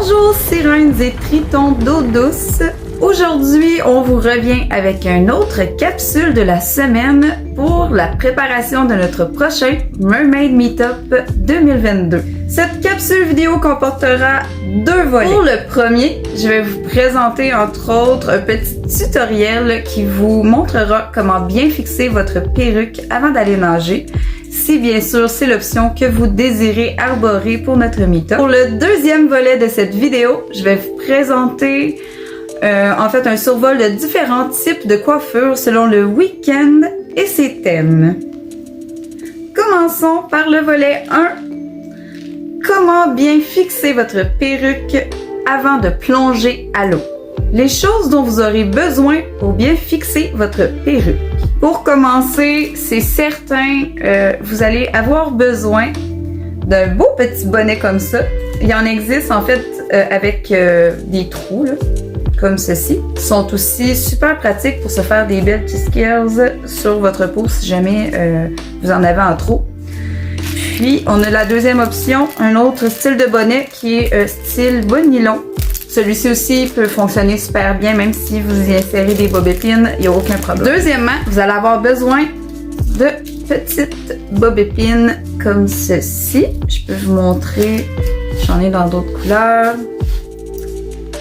Bonjour sirènes et tritons d'eau douce. Aujourd'hui, on vous revient avec une autre capsule de la semaine pour la préparation de notre prochain Mermaid Meetup 2022. Cette capsule vidéo comportera deux volets. Pour le premier, je vais vous présenter entre autres un petit tutoriel qui vous montrera comment bien fixer votre perruque avant d'aller nager. Si bien sûr c'est l'option que vous désirez arborer pour notre meetup. Pour le deuxième volet de cette vidéo, je vais vous présenter en fait un survol de différents types de coiffures selon le week-end et ses thèmes. Commençons par le volet 1. Comment bien fixer votre perruque avant de plonger à l'eau? Les choses dont vous aurez besoin pour bien fixer votre perruque. Pour commencer, c'est certain, vous allez avoir besoin d'un beau petit bonnet comme ça. Il y en existe en fait avec des trous là, comme ceci. Ils sont aussi super pratiques pour se faire des belles petits skills sur votre peau si jamais vous en avez en trop. Puis on a la deuxième option, un autre style de bonnet qui est style bas nylon. Celui-ci aussi peut fonctionner super bien, même si vous y insérez des bobépines, il n'y a aucun problème. Deuxièmement, vous allez avoir besoin de petites bobépines comme ceci. Je peux vous montrer, j'en ai dans d'autres couleurs.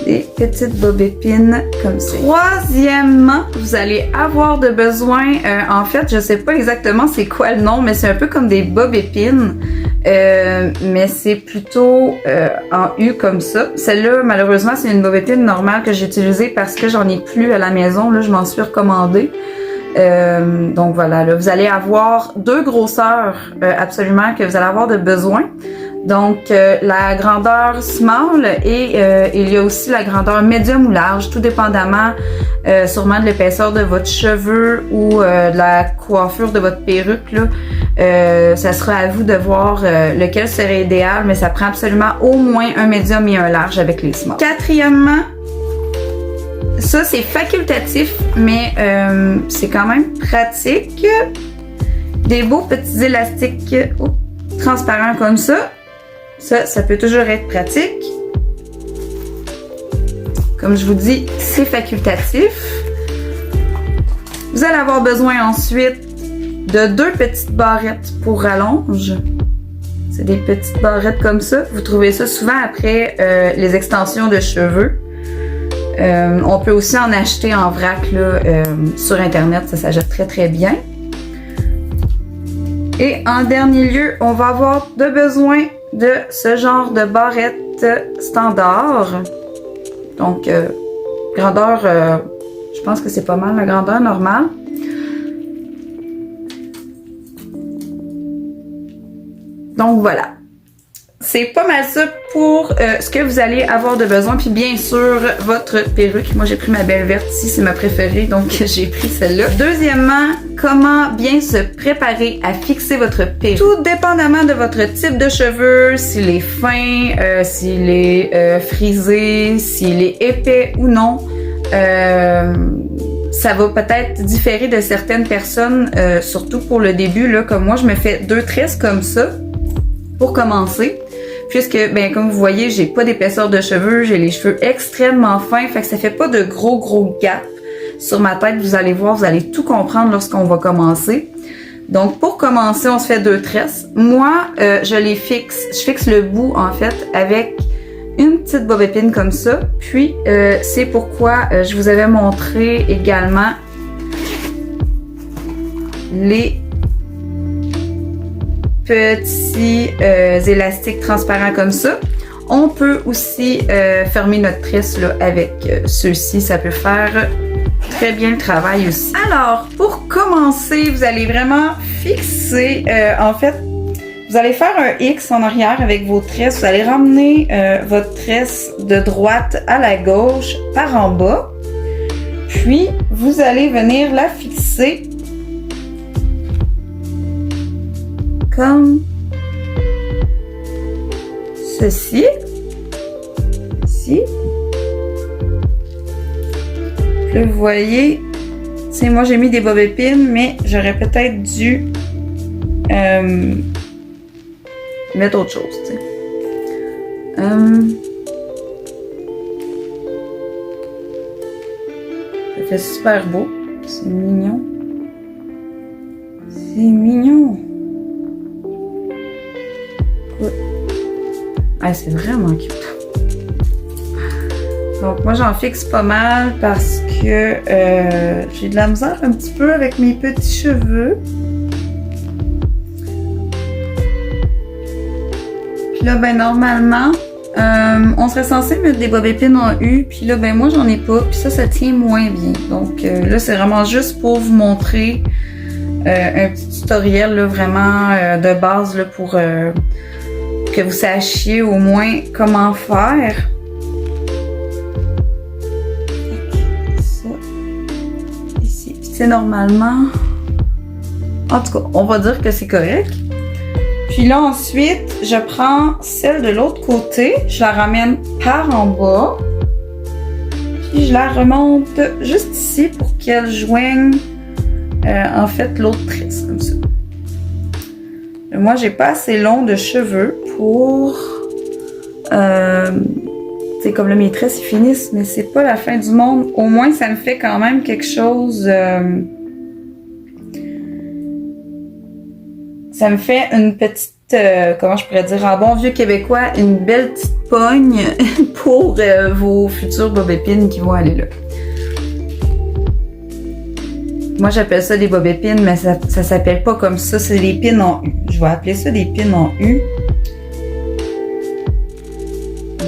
Des petites bobépines comme ça. Troisièmement, vous allez avoir de besoin, en fait, je sais pas exactement c'est quoi le nom, mais c'est un peu comme des bobépines. Mais c'est plutôt en U comme ça. Celle-là, malheureusement, c'est une bobépine normale que j'ai utilisée parce que j'en ai plus à la maison. Là, je m'en suis recommandée. Donc voilà, là, vous allez avoir deux grosseurs absolument que vous allez avoir de besoin. Donc la grandeur small et il y a aussi la grandeur médium ou large, tout dépendamment sûrement de l'épaisseur de votre cheveu ou de la coiffure de votre perruque là. Ça sera à vous de voir lequel serait idéal, mais ça prend absolument au moins un médium et un large avec les small. Quatrièmement, ça c'est facultatif, mais c'est quand même pratique. Des beaux petits élastiques transparents comme ça. Ça peut toujours être pratique. Comme je vous dis, c'est facultatif. Vous allez avoir besoin ensuite de deux petites barrettes pour rallonge. C'est des petites barrettes comme ça. Vous trouvez ça souvent après les extensions de cheveux. On peut aussi en acheter en vrac là, sur internet, ça s'achète très très bien. Et en dernier lieu, on va avoir besoin de ce genre de barrette standard. Donc, grandeur, je pense que c'est pas mal la grandeur normale. Donc voilà. C'est pas mal ça pour ce que vous allez avoir de besoin. Puis bien sûr, votre perruque. Moi, j'ai pris ma belle verte ici, c'est ma préférée. Donc, j'ai pris celle-là. Deuxièmement, comment bien se préparer à fixer votre perruque. Tout dépendamment de votre type de cheveux, s'il est fin, s'il est frisé, s'il est épais ou non. Ça va peut-être différer de certaines personnes, surtout pour le début. Là, comme moi, je me fais deux tresses comme ça pour commencer. Puisque, ben, comme vous voyez, j'ai pas d'épaisseur de cheveux, j'ai les cheveux extrêmement fins, fait que ça fait pas de gros gaps sur ma tête. Vous allez voir, vous allez tout comprendre lorsqu'on va commencer. Donc, pour commencer, on se fait deux tresses. Moi, je fixe le bout, en fait, avec une petite bobépine comme ça. Puis, c'est pourquoi je vous avais montré également les petits élastiques transparents comme ça. On peut aussi fermer notre tresse là, avec ceux-ci. Ça peut faire très bien le travail aussi. Alors, pour commencer, vous allez vraiment fixer, en fait, vous allez faire un X en arrière avec vos tresses. Vous allez ramener votre tresse de droite à la gauche par en bas. Puis, vous allez venir la fixer comme ceci. Ici. Puis là, vous voyez, c'est moi j'ai mis des bobépines, mais j'aurais peut-être dû mettre autre chose, tu sais. Ça fait super beau. C'est mignon. C'est mignon. Ouais. Ah, c'est vraiment cute. Donc moi j'en fixe pas mal parce que j'ai de la misère un petit peu avec mes petits cheveux. Puis là ben normalement on serait censé mettre des bob épines en U, puis là ben moi j'en ai pas, puis ça tient moins bien. Donc là c'est vraiment juste pour vous montrer un petit tutoriel là, vraiment de base là, pour que vous sachiez au moins comment faire. C'est normalement, en tout cas, on va dire que c'est correct. Puis là, ensuite, je prends celle de l'autre côté, je la ramène par en bas, puis je la remonte juste ici pour qu'elle joigne, en fait, l'autre tresse, comme ça. Moi, j'ai pas assez long de cheveux pour... c'est comme le maîtresse, ils finissent, mais c'est pas la fin du monde. Au moins, ça me fait quand même quelque chose... ça me fait une petite... comment je pourrais dire en bon vieux québécois, une belle petite pogne pour vos futurs bob épines qui vont aller là. Moi, j'appelle ça des bob épines, mais ça s'appelle pas comme ça. C'est des pins en U. Je vais appeler ça des pins en U.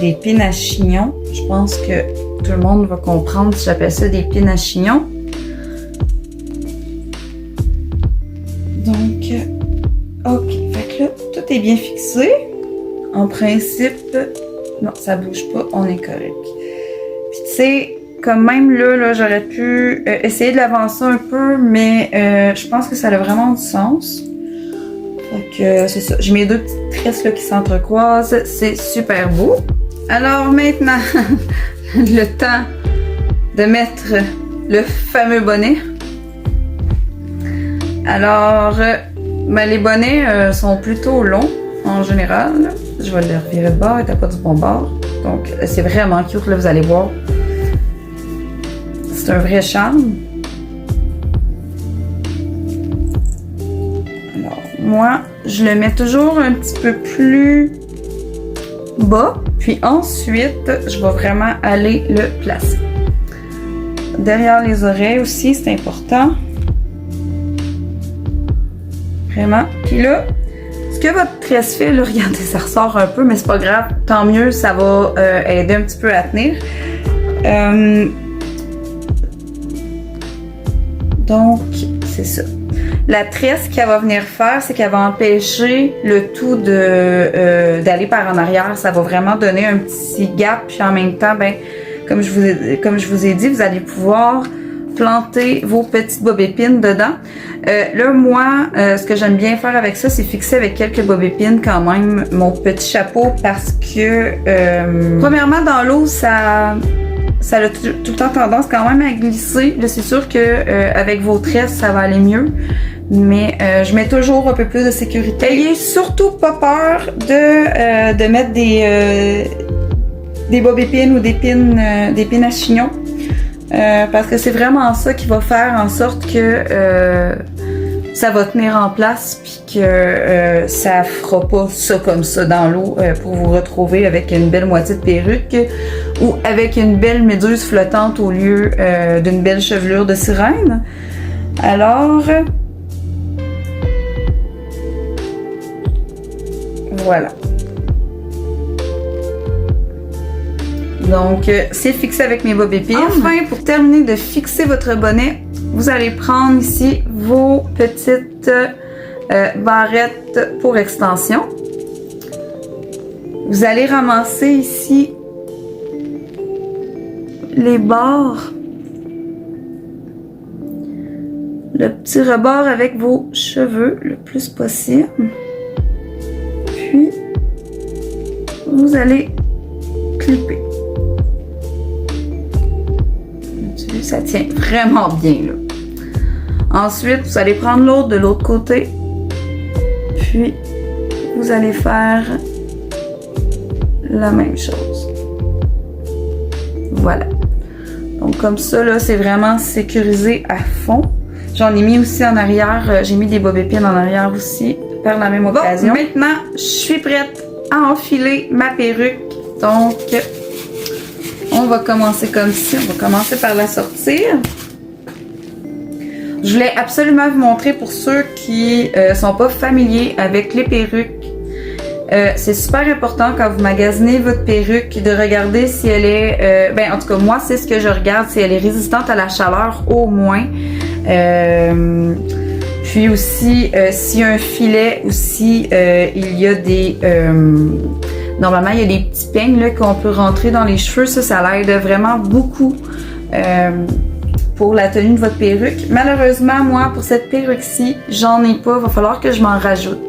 Des pins à chignon. Je pense que tout le monde va comprendre si j'appelle ça des pins à chignon. Donc, ok. Fait que là, tout est bien fixé. En principe, non, ça bouge pas, on est correct. Puis tu sais, comme même là j'aurais pu essayer de l'avancer un peu, mais je pense que ça a vraiment du sens. Fait que c'est ça. J'ai mes deux petites tresses là qui s'entrecroisent. C'est super beau. Alors maintenant, le temps de mettre le fameux bonnet. Alors, ben, les bonnets sont plutôt longs en général. Je vais le revirer de bord, il n'était pas du bon bord. Donc, c'est vraiment cute, là, vous allez voir. C'est un vrai charme. Alors, moi, je le mets toujours un petit peu plus bas. Puis ensuite, je vais vraiment aller le placer. Derrière les oreilles aussi, c'est important. Vraiment. Puis là, ce que votre tresse fait, là, regardez, ça ressort un peu, mais c'est pas grave. Tant mieux, ça va aider un petit peu à tenir. Donc, c'est ça. La tresse qu'elle va venir faire, c'est qu'elle va empêcher le tout d'aller par en arrière. Ça va vraiment donner un petit gap. Puis en même temps, ben, comme je vous ai dit, vous allez pouvoir planter vos petites bob épines dedans. Là, moi, ce que j'aime bien faire avec ça, c'est fixer avec quelques bob épines quand même mon petit chapeau parce que, premièrement, dans l'eau, ça a tout le temps tendance quand même à glisser. Là, c'est sûr que avec vos tresses, ça va aller mieux. Mais je mets toujours un peu plus de sécurité. Ayez surtout pas peur de mettre des bob épines ou des pins à chignon. Parce que c'est vraiment ça qui va faire en sorte que ça va tenir en place puis que ça fera pas ça comme ça dans l'eau pour vous retrouver avec une belle moitié de perruque ou avec une belle méduse flottante au lieu d'une belle chevelure de sirène. Alors, voilà. Donc, c'est fixé avec mes bob épines. Enfin, pour terminer de fixer votre bonnet, vous allez prendre ici vos petites barrettes pour extension. Vous allez ramasser ici les bords, le petit rebord avec vos cheveux le plus possible. Puis, vous allez clipper. Ça tient vraiment bien là. Ensuite, vous allez prendre l'autre de l'autre côté. Puis, vous allez faire la même chose. Voilà. Donc comme ça, là, c'est vraiment sécurisé à fond. J'en ai mis aussi en arrière, j'ai mis des bobépines en arrière aussi, par la même occasion. Bon, maintenant, je suis prête à enfiler ma perruque. Donc, on va commencer comme ci. On va commencer par la sortir. Je voulais absolument vous montrer pour ceux qui sont pas familiers avec les perruques. C'est super important quand vous magasinez votre perruque de regarder si elle est... ben, en tout cas, moi, c'est ce que je regarde, si elle est résistante à la chaleur au moins. Puis aussi, s'il y a un filet ou si il y a des... normalement, il y a des petits peignes là, qu'on peut rentrer dans les cheveux. Ça l'aide vraiment beaucoup pour la tenue de votre perruque. Malheureusement, moi, pour cette perruque-ci, j'en ai pas. Il va falloir que je m'en rajoute.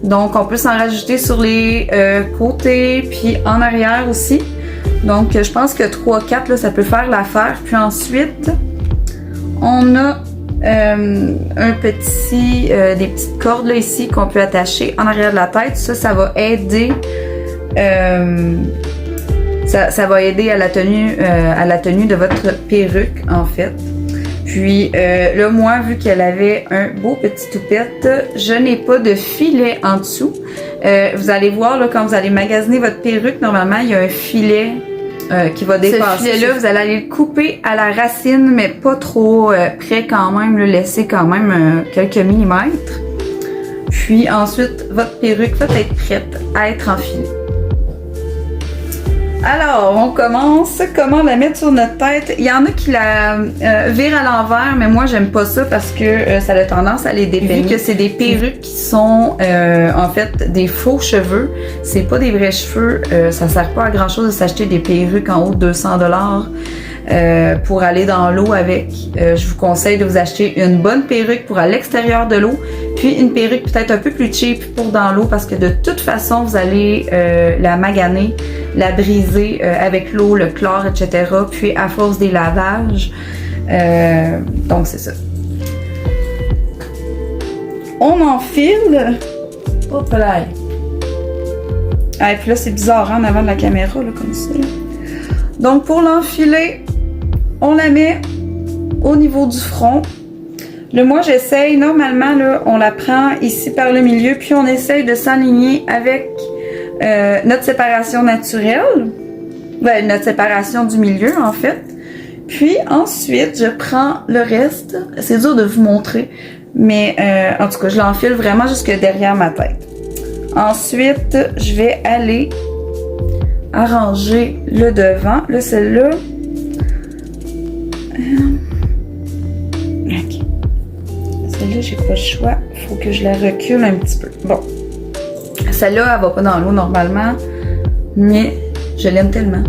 Donc, on peut s'en rajouter sur les côtés, puis en arrière aussi. Donc, je pense que 3-4, là, ça peut faire l'affaire. Puis ensuite, on a des petites cordes là, ici qu'on peut attacher en arrière de la tête. Ça va aider... ça va aider à la tenue de votre perruque, en fait. Puis là, moi, vu qu'elle avait un beau petit toupette, je n'ai pas de filet en dessous. Vous allez voir, là, quand vous allez magasiner votre perruque, normalement, il y a un filet qui va dépasser. Ce filet-là, vous allez aller le couper à la racine, mais pas trop près quand même, le laisser quand même quelques millimètres. Puis ensuite, votre perruque va être prête à être enfilée. Alors, on commence. Comment la mettre sur notre tête? Il y en a qui la virent à l'envers, mais moi, j'aime pas ça parce que ça a tendance à les dépeigner. Vu que c'est des perruques qui sont en fait des faux cheveux, c'est pas des vrais cheveux. Ça sert pas à grand chose de s'acheter des perruques en haut de 200$ pour aller dans l'eau avec. Je vous conseille de vous acheter une bonne perruque pour à l'extérieur de l'eau, puis une perruque peut-être un peu plus cheap pour dans l'eau parce que de toute façon, vous allez la maganer, la briser avec l'eau, le chlore, etc. Puis à force des lavages. Donc c'est ça. On enfile. Hop là. Ah, et puis là, c'est bizarre hein, en avant de la caméra, là, comme ça. Là. Donc pour l'enfiler, on la met au niveau du front. Là, moi, j'essaye, normalement, là, on la prend ici par le milieu, puis on essaye de s'aligner avec notre séparation naturelle. Ben, notre séparation du milieu, en fait. Puis ensuite, je prends le reste. C'est dur de vous montrer, mais en tout cas, je l'enfile vraiment jusque derrière ma tête. Ensuite, je vais aller arranger le devant. Là, celle-là. OK. Celle-là, j'ai pas le choix. Il faut que je la recule un petit peu. Bon. Celle-là, elle va pas dans l'eau normalement, mais je l'aime tellement.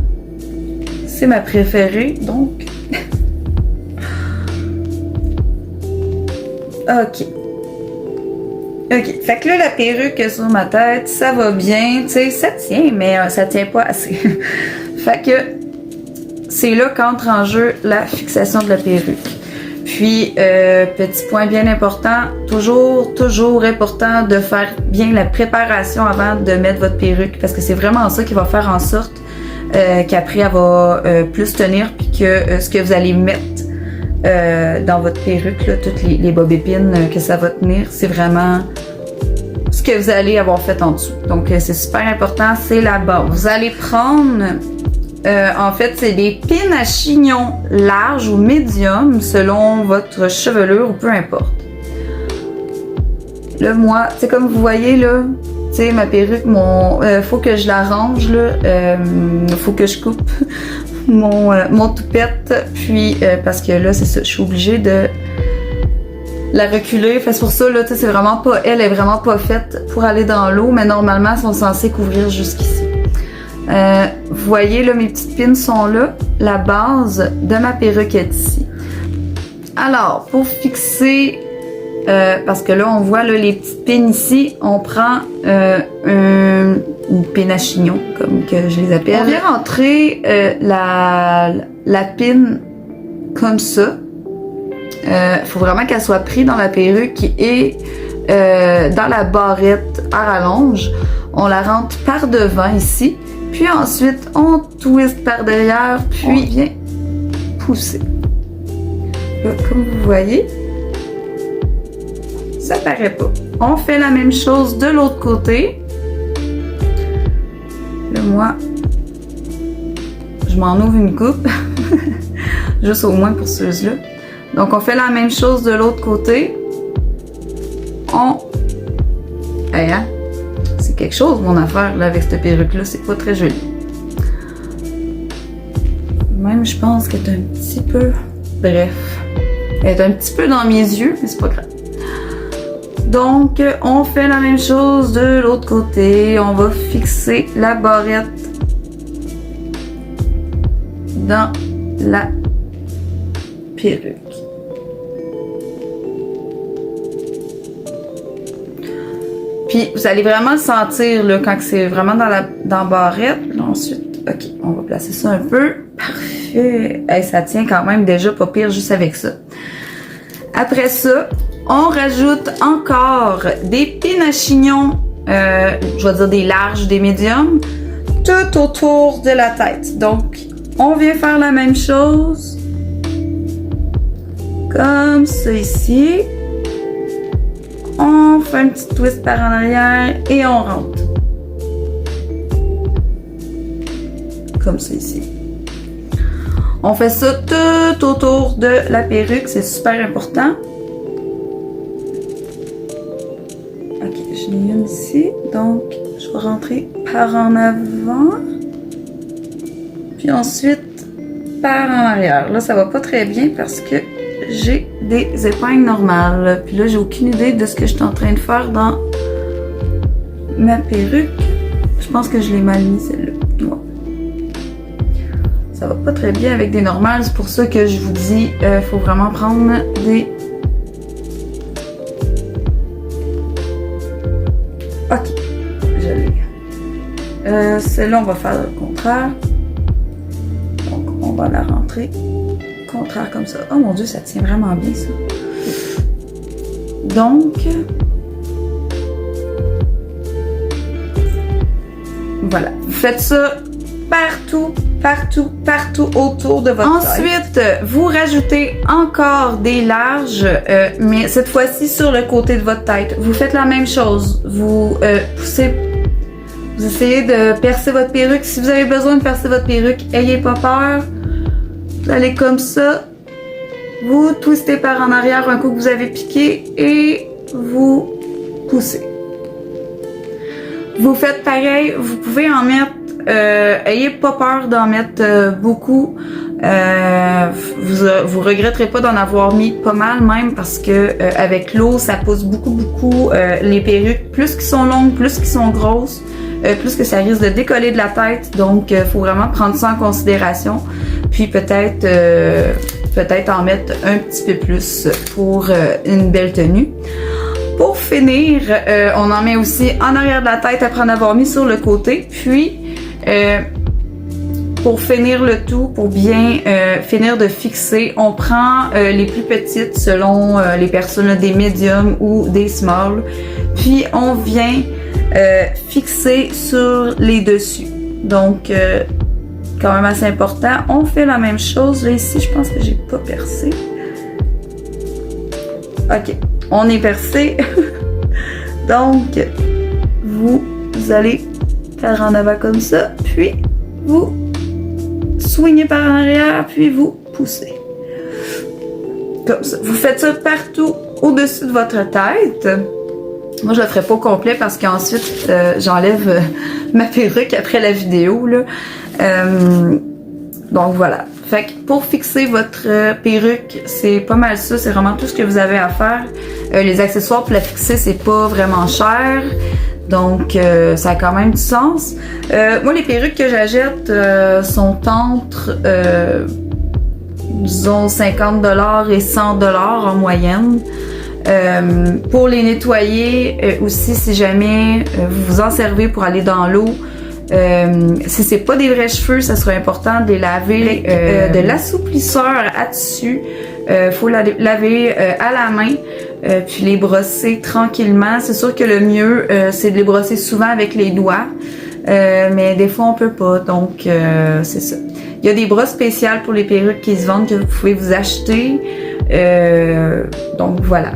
C'est ma préférée, donc. OK. OK. Fait que là, la perruque sur ma tête, ça va bien. Tu sais, ça tient, mais ça tient pas assez. Fait que c'est là qu'entre en jeu la fixation de la perruque. Puis, petit point bien important, toujours important de faire bien la préparation avant de mettre votre perruque parce que c'est vraiment ça qui va faire en sorte qu'après, elle va plus tenir puis que ce que vous allez mettre dans votre perruque, là, toutes les bobépines que ça va tenir, c'est vraiment ce que vous allez avoir fait en dessous. Donc, c'est super important, c'est la base. Vous allez prendre... en fait, c'est des pins à chignon larges ou médium selon votre chevelure ou peu importe. Là, moi, c'est comme vous voyez là, tu sais, ma perruque, faut que je la range là, faut que je coupe mon toupette, puis parce que là, c'est ça, je suis obligée de la reculer. Fait pour ça là, tu sais, c'est vraiment pas, elle est vraiment pas faite pour aller dans l'eau, mais normalement, elles sont censées couvrir jusqu'ici. Vous voyez là, mes petites pins sont là. La base de ma perruque est ici. Alors, pour fixer, parce que là, on voit là, les petites pins ici, on prend une pin à chignon, comme que je les appelle. On vient rentrer la pin comme ça. Faut vraiment qu'elle soit prise dans la perruque et dans la barrette à rallonge. On la rentre par devant ici. Puis ensuite, on twist par derrière, puis on vient pousser. Là, comme vous voyez, ça paraît pas. On fait la même chose de l'autre côté. Là, moi, je m'en ouvre une coupe. Juste au moins pour ceux-là. Donc, on fait la même chose de l'autre côté. Hey, hein? C'est quelque chose, mon affaire, là, avec cette perruque-là. C'est pas très joli. Même, je pense qu'elle est un petit peu... Bref. Elle est un petit peu dans mes yeux, mais c'est pas grave. Donc, on fait la même chose de l'autre côté. On va fixer la barrette dans la perruque. Puis, vous allez vraiment le sentir là, quand c'est vraiment dans la barrette. Là, ensuite, ok, on va placer ça un peu. Parfait. Hey, ça tient quand même déjà pas pire juste avec ça. Après ça, on rajoute encore des pins à chignon, je vais dire des larges, des médiums, tout autour de la tête. Donc, on vient faire la même chose. Comme ça ici. On fait un petit twist par en arrière et on rentre. Comme ça ici. On fait ça tout autour de la perruque, c'est super important. Ok, j'en ai une ici, donc je vais rentrer par en avant. Puis ensuite, par en arrière. Là, ça va pas très bien parce que j'ai des épingles normales. Puis là, j'ai aucune idée de ce que je suis en train de faire dans ma perruque. Je pense que je l'ai mal mis, celle-là. Ouais. Ça va pas très bien avec des normales. C'est pour ça que je vous dis, faut vraiment prendre des... Ok, je l'ai. Celle-là, on va faire le contraire. Donc, on va la rentrer contraire comme ça. Oh mon Dieu, ça tient vraiment bien, ça. Donc, voilà. Vous faites ça partout, partout, partout autour de votre taille. Ensuite, vous rajoutez encore des larges, mais cette fois-ci sur le côté de votre tête. Vous faites la même chose. Vous poussez, vous essayez de percer votre perruque. Si vous avez besoin de percer votre perruque, ayez pas peur. Vous allez comme ça, vous twistez par en arrière un coup que vous avez piqué et vous poussez. Vous faites pareil, vous pouvez en mettre, ayez pas peur d'en mettre beaucoup. Vous regretterez pas d'en avoir mis pas mal même parce que avec l'eau, ça pousse beaucoup les perruques. Plus qu'ils sont longues, plus qu'ils sont grosses, plus que ça risque de décoller de la tête. Donc, faut vraiment prendre ça en considération. Puis peut-être en mettre un petit peu plus pour une belle tenue. Pour finir, on en met aussi en arrière de la tête après en avoir mis sur le côté. Puis, pour finir le tout, pour bien finir de fixer, on prend les plus petites selon les personnes, des médiums ou des smalls. Puis, on vient fixer sur les dessus. Donc, quand même assez important. On fait la même chose. Là, ici, je pense que j'ai pas percé. Ok, on est percé. Donc, vous allez faire en avant comme ça, puis vous swingez par en arrière, puis vous poussez. Comme ça. Vous faites ça partout au-dessus de votre tête. Moi, je le ferai pas au complet parce qu'ensuite, j'enlève ma perruque après la vidéo, là. Donc voilà. Fait que pour fixer votre perruque, c'est pas mal ça. C'est vraiment tout ce que vous avez à faire. Les accessoires pour la fixer, c'est pas vraiment cher. Donc, ça a quand même du sens. Moi, les perruques que j'achète sont entre, disons, 50$ et 100$ en moyenne. Pour les nettoyer aussi, si jamais vous vous en servez pour aller dans l'eau, si c'est pas des vrais cheveux, ça serait important de les laver de l'assouplisseur à dessus. Faut la laver à la main, puis les brosser tranquillement. C'est sûr que le mieux, c'est de les brosser souvent avec les doigts, mais des fois on peut pas, donc c'est ça. Il y a des bras spéciales pour les perruques qui se vendent que vous pouvez vous acheter. Donc voilà.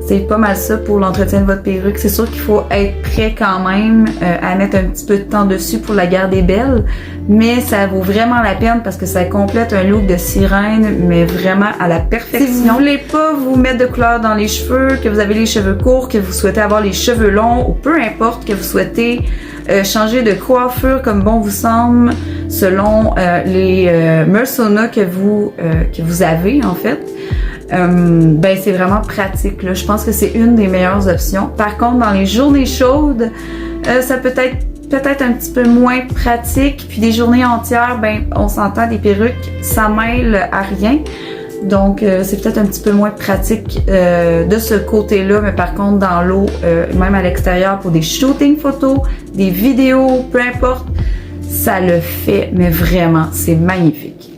C'est pas mal ça pour l'entretien de votre perruque. C'est sûr qu'il faut être prêt quand même à mettre un petit peu de temps dessus pour la garder belle, mais ça vaut vraiment la peine parce que ça complète un look de sirène, mais vraiment à la perfection. Si vous voulez pas vous mettre de couleur dans les cheveux, que vous avez les cheveux courts, que vous souhaitez avoir les cheveux longs, ou peu importe, que vous souhaitez changer de coiffure comme bon vous semble, selon les Mersona que vous avez en fait. Ben c'est vraiment pratique là. Je pense que c'est une des meilleures options. Par contre, dans les journées chaudes, ça peut être peut-être un petit peu moins pratique. Puis des journées entières, ben on s'entend, des perruques, ça mêle à rien. Donc c'est peut-être un petit peu moins pratique de ce côté-là, mais par contre dans l'eau, même à l'extérieur pour des shootings photos, des vidéos, peu importe, ça le fait, mais vraiment, c'est magnifique.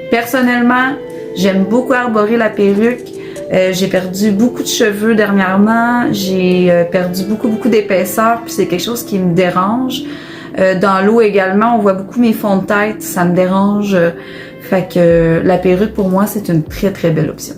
Personnellement, j'aime beaucoup arborer la perruque. J'ai perdu beaucoup de cheveux dernièrement. J'ai perdu beaucoup d'épaisseur, puis c'est quelque chose qui me dérange. Dans l'eau également, on voit beaucoup mes fonds de tête, ça me dérange. Fait que la perruque pour moi, c'est une très belle option.